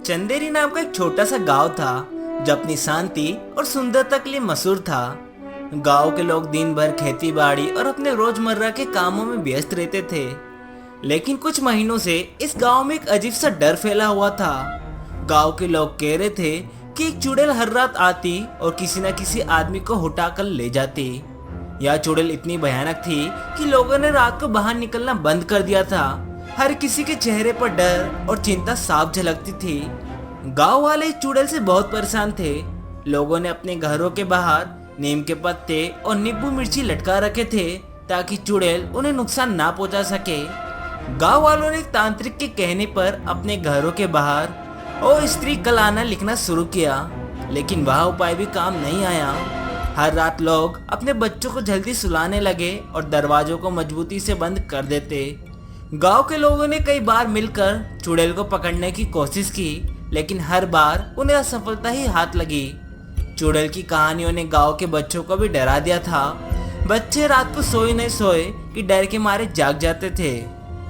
चंदेरी नाम का एक छोटा सा गांव था जो अपनी शांति और सुंदरता के लिए मशहूर था। गांव के लोग दिन भर खेती बाड़ी और अपने रोजमर्रा के कामों में व्यस्त रहते थे। लेकिन कुछ महीनों से इस गांव में एक अजीब सा डर फैला हुआ था। गांव के लोग कह रहे थे कि एक चुड़ैल हर रात आती और किसी न किसी आदमी को उठा कर ले जाती। यह चुड़ैल इतनी भयानक थी कि लोगों ने रात को बाहर निकलना बंद कर दिया था। हर किसी के चेहरे पर डर और चिंता साफ झलकती थी। गांव वाले इस चुड़ैल से बहुत परेशान थे। लोगों ने अपने घरों के बाहर नीम के पत्ते और नींबू मिर्ची लटका रखे थे ताकि चुड़ैल उन्हें नुकसान ना पहुंचा सके। गांव वालों ने एक तांत्रिक के कहने पर अपने घरों के बाहर ओ स्त्री कल आना लिखना शुरू किया, लेकिन वह उपाय भी काम नहीं आया। हर रात लोग अपने बच्चों को जल्दी सुलाने लगे और दरवाजों को मजबूती से बंद कर देते। गांव के लोगों ने कई बार मिलकर चुड़ैल को पकड़ने की कोशिश की, लेकिन हर बार उन्हें असफलता ही हाथ लगी। चुड़ैल की कहानियों ने गांव के बच्चों को भी डरा दिया था। बच्चे रात को सोए नहीं सोए कि डर के मारे जाग जाते थे।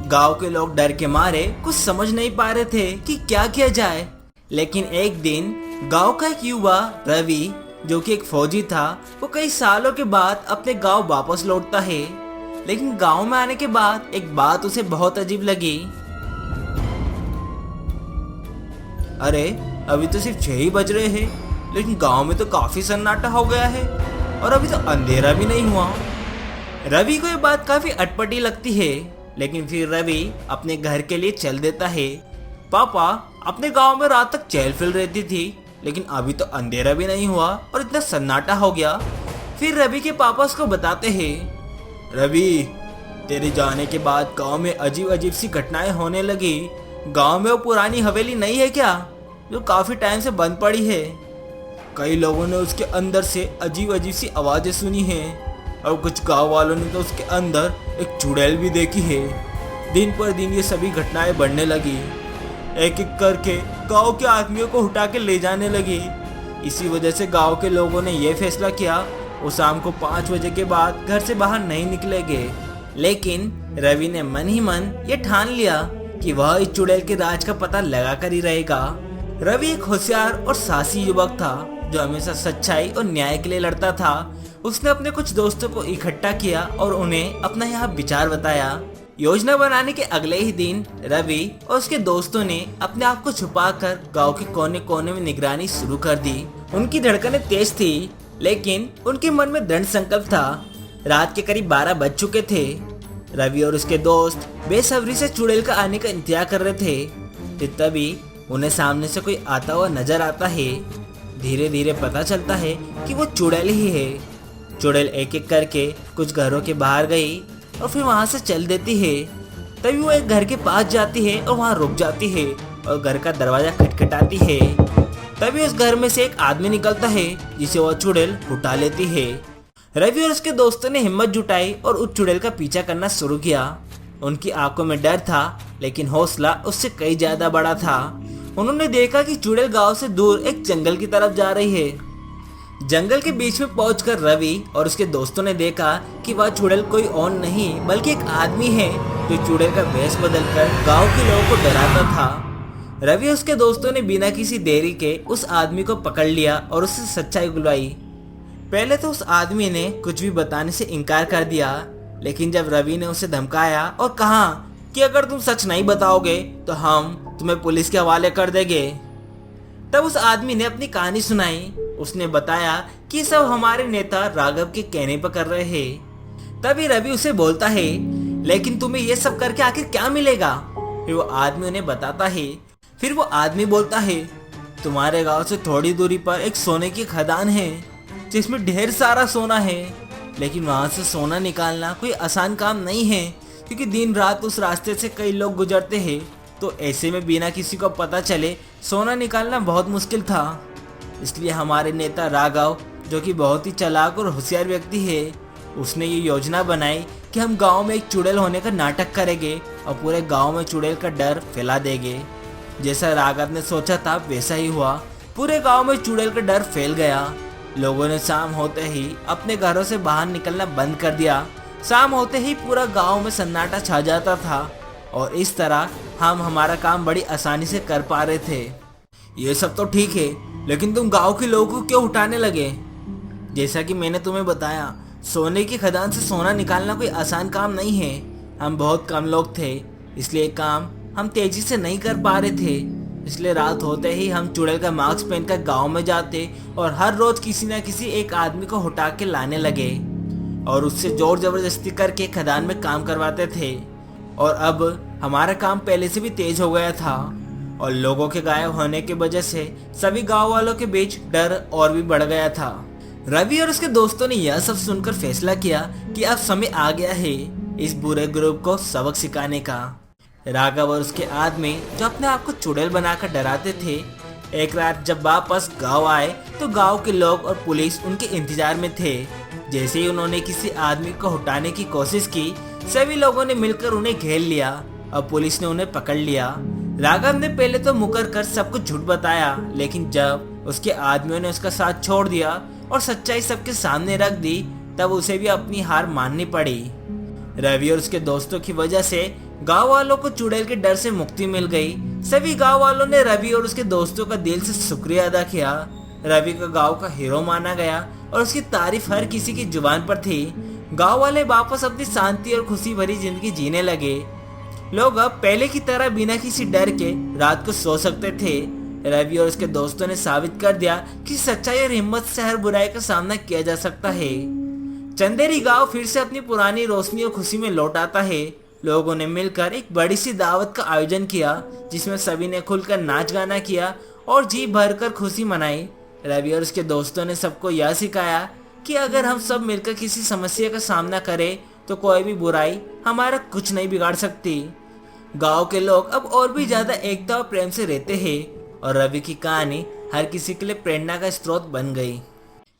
गांव के लोग डर के मारे कुछ समझ नहीं पा रहे थे कि क्या किया जाए। लेकिन एक दिन गांव का एक युवा रवि, जो कि एक फौजी था, वो कई सालों के बाद अपने गांव वापस लौटता है। लेकिन गांव में आने के बाद एक बात उसे बहुत अजीब लगी। अरे अभी तो सिर्फ 6 ही बज रहे हैं, लेकिन गांव में तो काफी सन्नाटा हो गया है और अभी तो अंधेरा भी नहीं हुआ। रवि को ये बात काफी अटपटी लगती है, लेकिन फिर रवि अपने घर के लिए चल देता है। पापा, अपने गांव में रात तक चहल पहल रहती थी, लेकिन अभी तो अंधेरा भी नहीं हुआ और इतना सन्नाटा हो गया। फिर रवि के पापा उसको बताते हैं, रवि, तेरे जाने के बाद गांव में अजीब अजीब सी घटनाएं होने लगी। गांव में वो पुरानी हवेली नहीं है क्या, जो काफी टाइम से बंद पड़ी है? कई लोगों ने उसके अंदर से अजीब अजीब सी आवाजें सुनी हैं और कुछ गांव वालों ने तो उसके अंदर एक चुड़ैल भी देखी है। दिन पर दिन ये सभी घटनाएं बढ़ने लगी। एक एक करके गांव के आदमियों को उठा के ले जाने लगी। इसी वजह से गांव के लोगों ने यह फैसला किया वो शाम को 5 बजे के बाद घर से बाहर नहीं निकलेंगे। लेकिन रवि ने मन ही मन ये ठान लिया कि वह इस चुड़ैल के राज का पता लगा कर ही रहेगा। रवि एक होशियार और साहसी युवक था जो हमेशा सच्चाई और न्याय के लिए लड़ता था। उसने अपने कुछ दोस्तों को इकट्ठा किया और उन्हें अपना यह विचार बताया। योजना बनाने के अगले ही दिन रवि और उसके दोस्तों ने अपने आप को छुपाकर गांव के कोने कोने में निगरानी शुरू कर दी। उनकी धड़कनें तेज थी, लेकिन उनके मन में दृढ़ संकल्प था। रात के करीब 12 बज चुके थे। रवि और उसके दोस्त बेसब्री से चुड़ैल का आने का इंतजार कर रहे थे। तभी उन्हें सामने से कोई आता हुआ नजर आता है। धीरे धीरे पता चलता है कि वो चुड़ैल ही है। चुड़ैल एक एक करके कुछ घरों के बाहर गई और फिर वहां से चल देती है। तभी वो एक घर के पास जाती है और वहां रुक जाती है और घर का दरवाजा खटखटाती है। तभी उस घर में से एक आदमी निकलता है जिसे वह चुड़ैल उठा लेती है। रवि और उसके दोस्तों ने हिम्मत जुटाई और उस चुड़ैल का पीछा करना शुरू किया। उनकी आंखों में डर था, लेकिन हौसला उससे कई ज्यादा बड़ा था। उन्होंने देखा कि चुड़ैल गांव से दूर एक जंगल की तरफ जा रही है। जंगल के बीच में पहुंचकर रवि और उसके दोस्तों ने देखा कि वह चुड़ैल कोई और नहीं बल्कि एक आदमी है जो चुड़ैल का वेश बदलकर गांव के लोगों को डराता था। रवि और उसके दोस्तों ने बिना किसी देरी के उस आदमी को पकड़ लिया और उससे सच्चाई बुलवाई। पहले तो उस आदमी ने कुछ भी बताने से इनकार कर दिया, लेकिन जब रवि ने उसे धमकाया और कहा कि अगर तुम सच नहीं बताओगे तो हम तुम्हें पुलिस के हवाले कर देंगे, तब उस आदमी ने अपनी कहानी सुनाई। उसने बताया कि सब हमारे नेता राघव के कहने पर कर रहे हैं। तभी रवि उसे बोलता है, लेकिन तुम्हें ये सब करके आखिर क्या मिलेगा? फिर वो आदमी उन्हें बताता है। फिर वो आदमी बोलता है, तुम्हारे गांव से थोड़ी दूरी पर एक सोने की खदान है जिसमें ढेर सारा सोना है, लेकिन वहां से सोना निकालना कोई आसान काम नहीं है, क्योंकि दिन रात उस रास्ते से कई लोग गुजरते हैं। तो ऐसे में बिना किसी को पता चले सोना निकालना बहुत मुश्किल था। इसलिए हमारे नेता राघव, जो कि बहुत ही चालाक और होशियार व्यक्ति है, उसने ये योजना बनाई कि हम गांव में एक चुड़ैल होने का नाटक करेंगे और पूरे गांव में चुड़ैल का डर फैला देंगे। जैसा राघव ने सोचा था वैसा ही हुआ। पूरे गांव में चुड़ैल का डर फैल गया। लोगों ने शाम होते ही अपने घरों से बाहर निकलना बंद कर दिया। शाम होते ही पूरा गांव में सन्नाटा छा जाता था और इस तरह हम हमारा काम बड़ी आसानी से कर पा रहे थे। ये सब तो ठीक है, लेकिन तुम गांव के लोगों को क्यों उठाने लगे? जैसा कि मैंने तुम्हें बताया, सोने की खदान से सोना निकालना कोई आसान काम नहीं है। हम बहुत कम लोग थे, इसलिए काम हम तेजी से नहीं कर पा रहे थे। इसलिए रात होते ही हम चुड़ैल का मास्क पहनकर गांव में जाते और हर रोज किसी न किसी एक आदमी को उठा के लाने लगे और उससे जोर जबरदस्ती करके खदान में काम करवाते थे। और अब हमारा काम पहले से भी तेज हो गया था और लोगों के गायब होने की वजह से सभी गांव वालों के बीच डर और भी बढ़ गया था। रवि और उसके दोस्तों ने यह सब सुनकर फैसला किया कि अब समय आ गया है इस बुरे ग्रुप को सबक सिखाने का। राघव और उसके आदमी जो अपने आप को चुड़ैल बनाकर डराते थे, एक रात जब वापस गांव आए तो गांव के लोग और पुलिस उनके इंतजार में थे। जैसे ही उन्होंने किसी आदमी को हटाने की कोशिश की, सभी लोगों ने मिलकर उन्हें घेर लिया और पुलिस ने उन्हें पकड़ लिया। राघव ने पहले तो मुकर कर सब कुछ झूठ बताया, लेकिन जब उसके आदमियों ने उसका साथ छोड़ दिया और सच्चाई सबके सामने रख दी, तब उसे भी अपनी हार माननी पड़ी। रवि और उसके दोस्तों की वजह से गांव वालों को चुड़ैल के डर से मुक्ति मिल गई। सभी गांव वालों ने रवि और उसके दोस्तों का दिल से शुक्रिया अदा किया। रवि को गांव का हीरो माना गया और उसकी तारीफ हर किसी की जुबान पर थी। गांव वाले वापस अपनी शांति और खुशी भरी जिंदगी जीने लगे। लोग अब पहले की तरह बिना किसी डर के रात को सो सकते थे। रवि और उसके दोस्तों ने साबित कर दिया कि सच्चाई और हिम्मत से हर बुराई का सामना किया जा सकता है। चंदेरी गांव फिर से अपनी पुरानी रोशनी और खुशी में लौट आता है। लोगों ने मिलकर एक बड़ी सी दावत का आयोजन किया, जिसमें सभी ने खुलकर नाच गाना किया और जी भरकर खुशी मनाई। रवि और उसके दोस्तों ने सबको यह सिखाया कि अगर हम सब मिलकर किसी समस्या का सामना करें तो कोई भी बुराई हमारा कुछ नहीं बिगाड़ सकती। गांव के लोग अब और भी ज्यादा एकता और प्रेम से रहते हैं और रवि की कहानी हर किसी के लिए प्रेरणा का स्रोत बन गई।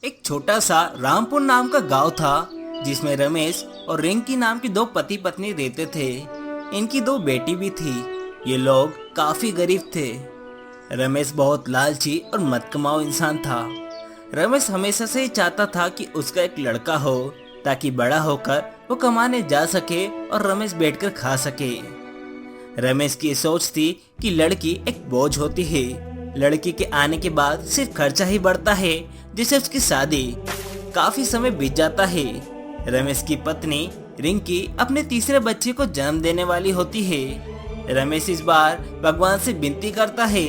एक छोटा सा रामपुर नाम का गांव था, जिसमें रमेश और रिंकी नाम की दो पति पत्नी रहते थे। इनकी दो बेटी भी थी। ये लोग काफी गरीब थे। रमेश बहुत लालची और मदकमाऊ इंसान था। रमेश हमेशा से ही चाहता था कि उसका एक लड़का हो, ताकि बड़ा होकर वो कमाने जा सके और रमेश बैठकर खा सके। रमेश की सोच थी कि लड़की एक बोझ होती है। लड़की के आने के बाद सिर्फ खर्चा ही बढ़ता है, जिससे उसकी शादी। काफी समय बीत जाता है। रमेश की पत्नी रिंकी अपने तीसरे बच्चे को जन्म देने वाली होती है। रमेश इस बार भगवान से विनती करता है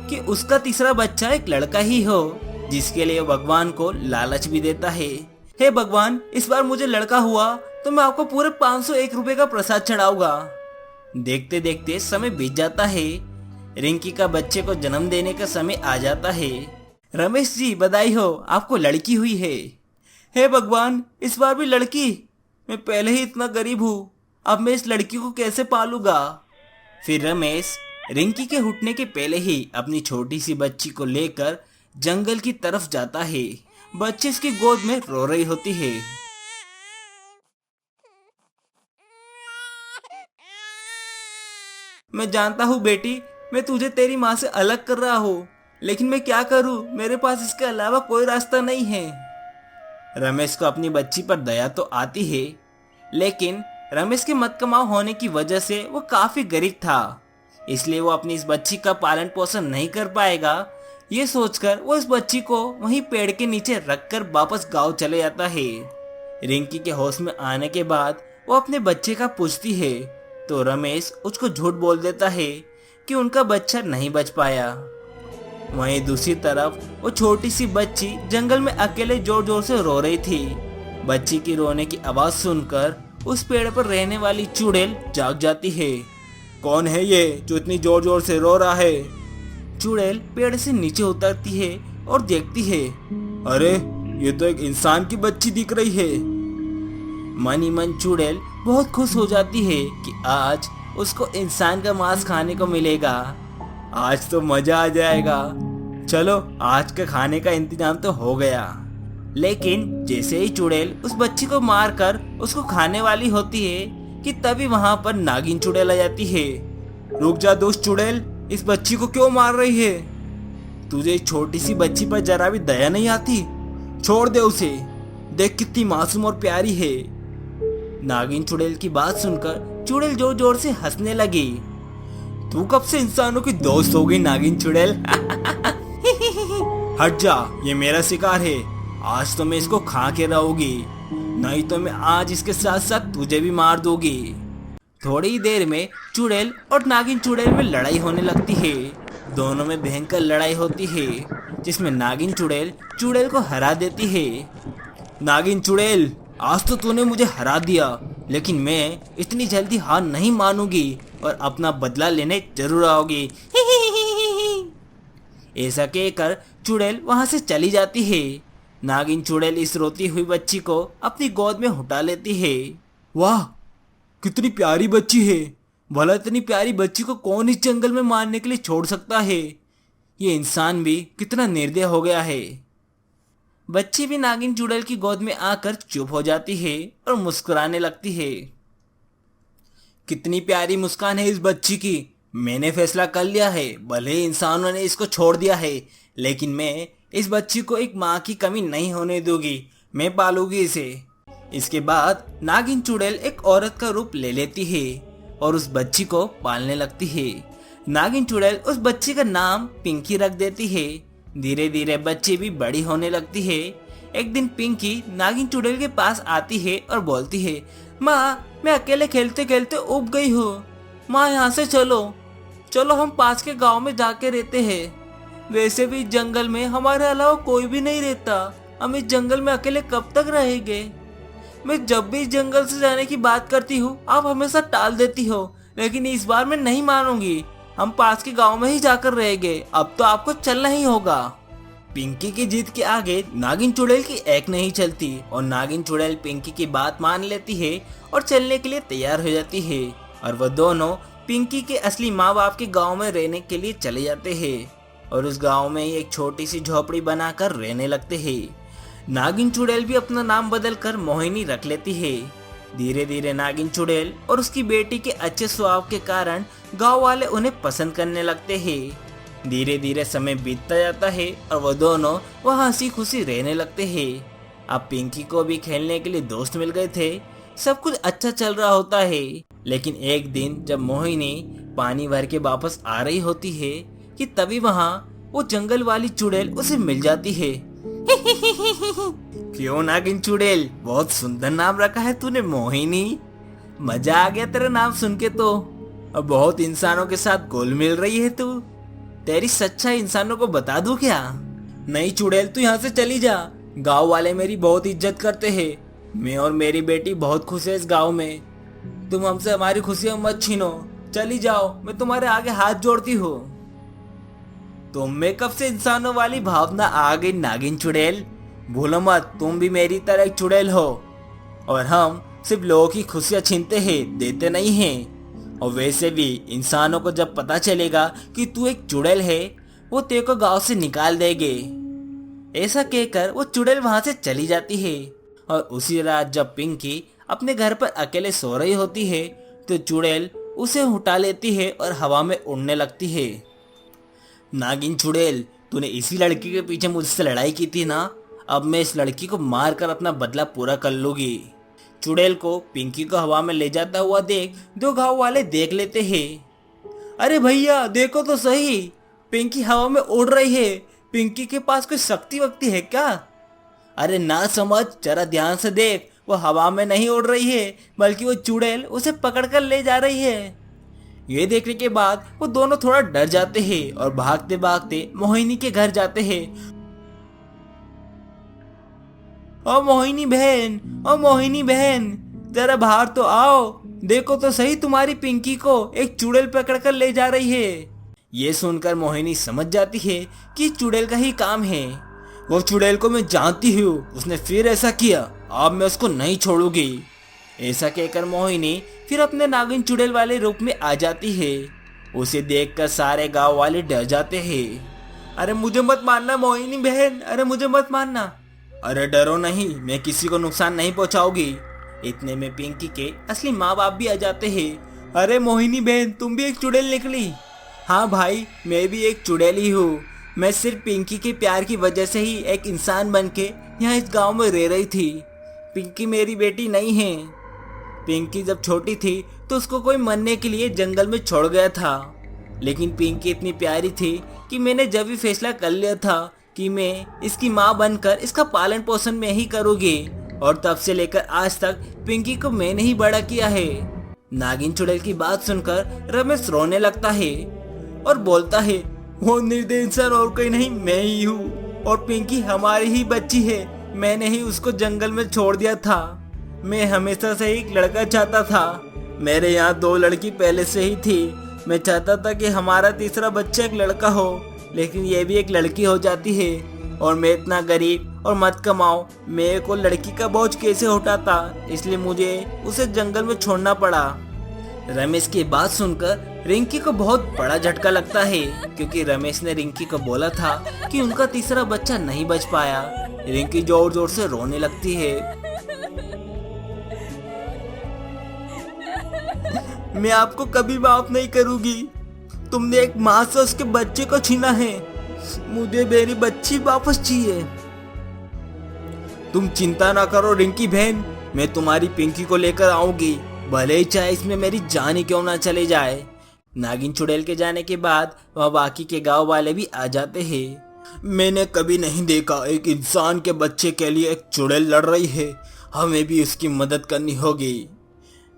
कि उसका तीसरा बच्चा एक लड़का ही हो, जिसके लिए भगवान को लालच भी देता है। हे भगवान, इस बार मुझे लड़का हुआ तो मैं आपको पूरे 501 रुपए का प्रसाद चढ़ाऊंगा। देखते देखते समय बीत जाता है। रिंकी का बच्चे को जन्म देने का समय आ जाता है। रमेश जी, बधाई हो, आपको लड़की हुई है। हे भगवान, इस बार भी लड़की? मैं पहले ही इतना गरीब हूँ, अब मैं इस लड़की को कैसे पालूंगा? फिर रमेश रिंकी के उठने के पहले ही अपनी छोटी सी बच्ची को लेकर जंगल की तरफ जाता है। बच्ची उसकी गोद में रो रही होती है। मैं जानता हूँ बेटी, मैं तुझे तेरी माँ से अलग कर रहा हूँ, लेकिन मैं क्या करूँ, मेरे पास इसके अलावा कोई रास्ता नहीं है। रमेश को अपनी बच्ची पर दया तो आती है, लेकिन रमेश के मत कमाऊ होने की वजह से वो काफी गरीब था, इसलिए वो अपनी इस बच्ची का पालन पोषण नहीं कर पाएगा। ये सोचकर वो इस बच्ची को वहीं पेड़ के नीचे रखकर वापस गांव चले जाता है। रिंकी के होश में आने के बाद वो अपने बच्चे का पूछती है, तो रमेश उसको झूठ बोल देता है कि उनका बच्चा नहीं बच पाया। वहीं दूसरी तरफ वो छोटी सी बच्ची जंगल में अकेले जोर जोर से रो रही थी। बच्ची की रोने की आवाज सुनकर उस पेड़ पर रहने वाली चुड़ैल जाग जाती है। कौन है ये जो इतनी जोर जोर से रो रहा है? चुड़ैल पेड़ से नीचे उतरती है और देखती है, अरे ये तो एक इंसान की बच्ची दिख रही है। मन ही मन चुड़ैल बहुत खुश हो जाती है कि आज उसको इंसान का मांस खाने को मिलेगा। आज तो मजा आ जाएगा। चलो, आज के खाने का इंतजाम तो हो गया। लेकिन जैसे ही चुड़ैल उस बच्ची को मारकर उसको खाने वाली होती है कि तभी वहां पर नागिन चुड़ैल आ जाती है। रुक जा दोस्त चुड़ैल, इस बच्ची को क्यों मार रही है? तुझे इस छोटी सी बच्ची पर जरा भी दया नहीं आती? छोड़ दे उसे, देख कितनी मासूम और प्यारी है। नागिन चुड़ैल की बात सुनकर चुड़ैल जोर जोर से हंसने लगी। तू कब से इंसानों की दोस्त हो गई नागिन चुड़ैल? हट जा, ये मेरा शिकार है। आज तो मैं इसको खा के रहूंगी, नहीं तो मैं आज इसके साथ साथ तुझे भी मार दूंगी। थोड़ी ही देर में चुड़ैल और नागिन चुड़ैल में लड़ाई होने लगती है। दोनों में भयंकर लड़ाई होती है, जिसमें नागिन चुड़ैल चुड़ैल को हरा देती है। नागिन चुड़ैल, आज तो तूने मुझे हरा दिया, लेकिन मैं इतनी जल्दी हार नहीं मानूंगी और अपना बदला लेने जरूर आओगी। ऐसा कहकर चुड़ैल वहां से चली जाती है। नागिन चुड़ैल इस रोती हुई बच्ची को अपनी गोद में उठा लेती है। वाह, कितनी प्यारी बच्ची है। भला इतनी प्यारी बच्ची को कौन इस जंगल में मारने के लिए छोड़ सकता है? ये इंसान भी कितना निर्दय हो गया है। बच्ची भी नागिन चुड़ैल की गोद में आकर चुप हो जाती है और मुस्कुराने लगती है। कितनी प्यारी मुस्कान है इस बच्ची की। मैंने फैसला कर लिया है, भले इंसानों ने इसको छोड़ दिया है, लेकिन मैं इस बच्ची को एक माँ की कमी नहीं होने दूंगी। मैं पालूंगी इसे। इसके बाद नागिन चुड़ैल एक औरत का रूप ले लेती है और उस बच्ची को पालने लगती है। नागिन चुड़ैल उस बच्ची का नाम पिंकी रख देती है। धीरे धीरे बच्ची भी बड़ी होने लगती है। एक दिन पिंकी नागिन चुड़ैल के पास आती है और बोलती है, माँ, मैं अकेले खेलते खेलते उब गई हूँ। माँ, यहाँ से चलो चलो, हम पास के गांव में जाके रहते हैं। वैसे भी जंगल में हमारे अलावा कोई भी नहीं रहता। हम इस जंगल में अकेले कब तक रहेंगे? मैं जब भी इस जंगल से जाने की बात करती हूँ, आप हमेशा टाल देती हो, लेकिन इस बार मैं नहीं मानूंगी। हम पास के गांव में ही जाकर रहेंगे। अब तो आपको चलना ही होगा। पिंकी की जिद के आगे नागिन चुड़ैल की एक नहीं चलती और नागिन चुड़ैल पिंकी की बात मान लेती है और चलने के लिए तैयार हो जाती है। और वह दोनों पिंकी के असली माँ बाप के गांव में रहने के लिए चले जाते हैं और उस गांव में ही एक छोटी सी झोपड़ी बनाकर रहने लगते हैं। नागिन चुड़ैल भी अपना नाम बदलकर मोहिनी रख लेती है। धीरे धीरे नागिन चुड़ैल और उसकी बेटी के अच्छे स्वभाव के कारण गांव वाले उन्हें पसंद करने लगते हैं। धीरे धीरे समय बीतता जाता है और वह दोनों वह हंसी खुशी रहने लगते हैं। अब पिंकी को भी खेलने के लिए दोस्त मिल गए थे। सब कुछ अच्छा चल रहा होता है, लेकिन एक दिन जब मोहिनी पानी भर के वापस आ रही होती है कि तभी वहाँ वो जंगल वाली चुड़ैल उसे मिल जाती है। क्यों नागिन चुड़ैल, बहुत सुंदर नाम रखा है तूने मोहिनी। मजा आ गया तेरा नाम सुन के तो। अब बहुत इंसानों के साथ घुल मिल रही है तू। तेरी सच्चाई इंसानों को बता दूं क्या? नहीं चुड़ैल, तू यहाँ से चली जा। गांव वाले मेरी बहुत इज्जत करते हैं। मैं और मेरी बेटी बहुत खुश है इस गांव में। तुम हमसे हमारी खुशियां मत छीनो। चली जाओ, मैं तुम्हारे आगे हाथ जोड़ती हूँ। तुम में कब से इंसानों वाली भावना आ गई नागिन चुड़ैल? भूलो मत, तुम भी मेरी तरह एक चुड़ैल हो और हम सिर्फ लोगों की खुशियां छीनते हैं, देते नहीं हैं। और वैसे भी इंसानों को जब पता चलेगा कि तू एक चुड़ैल है, वो तेरे को गांव से निकाल देंगे। ऐसा कहकर वो चुड़ैल वहां से चली जाती है। और उसी रात जब पिंकी अपने घर पर अकेले सो रही होती है, तो चुड़ैल उसे उठा लेती है और हवा में उड़ने लगती है। नागिन चुड़ैल, तूने इसी लड़की के पीछे मुझसे लड़ाई की थी ना? अब मैं इस लड़की को मार कर अपना बदला पूरा कर लूंगी। चुड़ैल को पिंकी को हवा में ले जाता हुआ देख दो गांव वाले देख लेते हैं। अरे भैया, देखो तो सही, पिंकी हवा में उड़ रही है। पिंकी के पास कोई शक्ति वक्ति है क्या? अरे ना समझ, जरा ध्यान से देख, वो हवा में नहीं उड़ रही है, बल्कि वो चुड़ैल उसे पकड़कर ले जा रही है। ये देखने के बाद वो दोनों थोड़ा डर जाते हैं और भागते भागते मोहिनी के घर जाते हैं। ओ मोहिनी बहन, ओ मोहिनी बहन, जरा बाहर तो आओ। देखो तो सही, तुम्हारी पिंकी को एक चुड़ैल पकड़कर ले जा रही है। ये सुनकर मोहिनी समझ जाती है कि चुड़ैल का ही काम है। वो चुड़ैल को मैं जानती हूँ, उसने फिर ऐसा किया, अब मैं उसको नहीं छोड़ूंगी। ऐसा कहकर मोहिनी फिर अपने नागिन चुड़ैल वाले रूप में आ जाती है। उसे देखकर सारे गांव वाले डर जाते हैं। अरे मुझे मत मारना मोहिनी बहन, अरे मुझे मत मारना। अरे डरो नहीं, मैं किसी को नुकसान नहीं पहुंचाऊंगी। इतने में पिंकी के असली माँ बाप भी आ जाते हैं। अरे मोहिनी बहन, तुम भी एक चुड़ैल निकली? हाँ भाई, मैं भी एक चुड़ैल ही हूँ। मैं सिर्फ पिंकी के प्यार की वजह से ही एक इंसान बन के यहाँ इस गांव में रह रही थी। पिंकी मेरी बेटी नहीं है। पिंकी जब छोटी थी तो उसको कोई मरने के लिए जंगल में छोड़ गया था। लेकिन पिंकी इतनी प्यारी थी कि मैंने जब भी फैसला कर लिया था कि मैं इसकी माँ बनकर इसका पालन पोषण मैं ही करूँगी, और तब से लेकर आज तक पिंकी को मैंने ही बड़ा किया है। नागिन चुड़ैल की बात सुनकर रमेश रोने लगता है और बोलता है, वो निर्दयी इंसान और कोई नहीं, मैं ही हूँ, और पिंकी हमारी ही बच्ची है। मैंने ही उसको जंगल में छोड़ दिया था। मैं हमेशा से एक लड़का चाहता था। मेरे यहाँ 2 लड़की पहले से ही थी। मैं चाहता था कि हमारा तीसरा बच्चा एक लड़का हो, लेकिन ये भी एक लड़की हो जाती है, और मैं इतना गरीब और मत कमाऊं, मेरे को लड़की का बोझ कैसे उठाता, इसलिए मुझे उसे जंगल में छोड़ना पड़ा। रमेश की बात सुनकर रिंकी को बहुत बड़ा झटका लगता है, क्योंकि रमेश ने रिंकी को बोला था कि उनका तीसरा बच्चा नहीं बच पाया। रिंकी जोर जोर से रोने लगती है। मैं आपको कभी माफ नहीं करूंगी। तुमने एक माँ से उसके बच्चे को छीना है। मुझे मेरी बच्ची वापस चाहिए। तुम चिंता ना करो रिंकी बहन, मैं तुम्हारी पिंकी को लेकर आऊंगी, भले ही चाहे इसमें मेरी जान ही क्यों ना चले जाए। नागिन चुड़ैल के जाने के बाद वह बाकी के गांव वाले भी आ जाते हैं। मैंने कभी नहीं देखा एक इंसान के बच्चे के लिए एक चुड़ैल लड़ रही है, हमें भी उसकी मदद करनी होगी।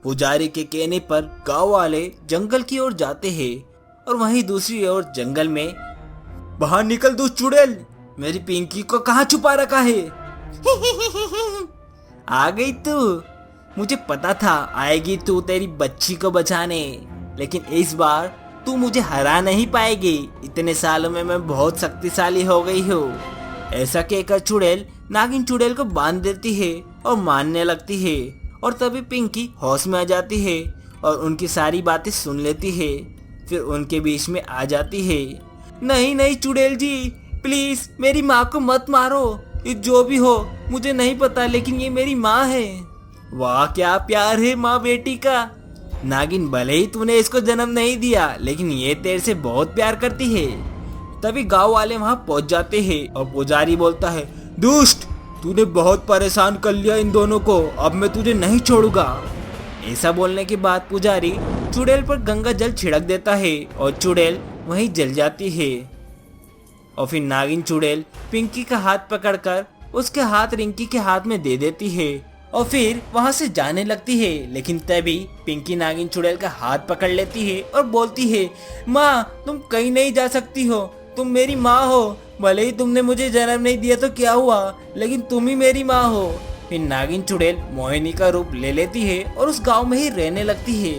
पुजारी के कहने पर गांव वाले जंगल की ओर जाते हैं, और वहीं दूसरी ओर जंगल में, बाहर निकल दो चुड़ैल, मेरी पिंकी को कहाँ छुपा रखा है? आ गई तू, मुझे पता था आएगी तू तेरी बच्ची को बचाने, लेकिन इस बार तू मुझे हरा नहीं पाएगी। इतने सालों में मैं बहुत शक्तिशाली हो गई हूँ। ऐसा कहकर चुड़ैल नागिन चुड़ैल को बांध देती है और मारने लगती है, और तभी पिंकी होश में आ जाती है और उनकी सारी बातें सुन लेती है। फिर उनके बीच में आ जाती है, नहीं नहीं चुड़ैल जी, प्लीज मेरी माँ को मत मारो। ये जो भी हो मुझे नहीं पता, लेकिन ये मेरी माँ है। वाह क्या प्यार है माँ बेटी का। नागिन भले ही तूने इसको जन्म नहीं दिया, लेकिन ये तेरे से बहुत प्यार करती है। तभी गांव वाले वहां पहुंच जाते हैं और पुजारी बोलता है, दुष्ट, तूने बहुत परेशान कर लिया इन दोनों को, अब मैं तुझे नहीं छोड़ूंगा। ऐसा बोलने के बाद पुजारी चुड़ैल पर गंगा जल छिड़क देता है और चुड़ैल वहीं जल जाती है। और फिर नागिन चुड़ैल पिंकी का हाथ पकड़कर उसके हाथ रिंकी के हाथ में दे देती है और फिर वहां से जाने लगती है। लेकिन तभी पिंकी नागिन चुड़ैल का हाथ पकड़ लेती है और बोलती है, माँ तुम कहीं नहीं जा सकती हो, तुम मेरी माँ हो। भले ही तुमने मुझे जन्म नहीं दिया तो क्या हुआ, लेकिन तुम ही मेरी माँ हो। फिर नागिन चुड़ैल मोहिनी का रूप ले लेती है और उस गांव में ही रहने लगती है।